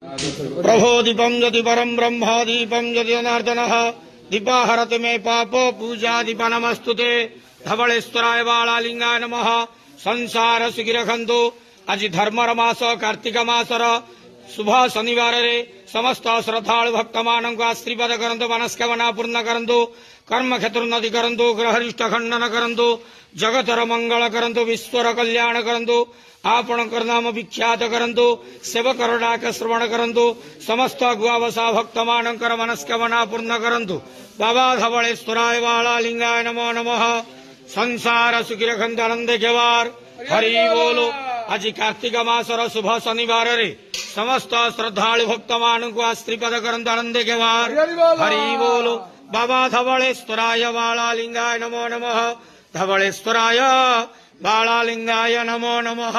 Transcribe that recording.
प्रभो दीपं यदि परं ब्रह्म दीपं यदि जनार्दनः दीपाहरति मे पाप पूजा दीप नमस्तुते धवलेश्वराय बालालिंगाय नमः। संसार सुखिरखंतु। आज धर्मर मास कार्तिक मासर शुभ शनिवार समस्त श्रद्धालु भक्त मानक आशीर्वाद करंतु मनस्कामना पूर्ण करंतु कर्म क्षेत्र उन्नति करंतु ग्रहरिष्ट खंडन करंतु जगतर मंगल करंतु विश्वर कल्याण करंतु आपणकर नाम विख्यात करंतु सेवकर डाक श्रवण करंतु समस्त गुआवसा भक्त मानकर मनस्कामना पूर्ण करंतु। बाबा धवलेश्वराय बालालिंगाय नमो नमः। संसार सुखिरखंतु आनंद केवार हरि बोलो। आज कार्तिक मासर शुभ शनिवार रे समस्त श्रद्धालु भक्त मानक आशीर्वाद करंतु आनंद केवार हरि बोलो। बाबा धवलेश्वराय बालालिंगाय नमो नमः। धवलेश्वराय बालालिंगाय नमो नमः।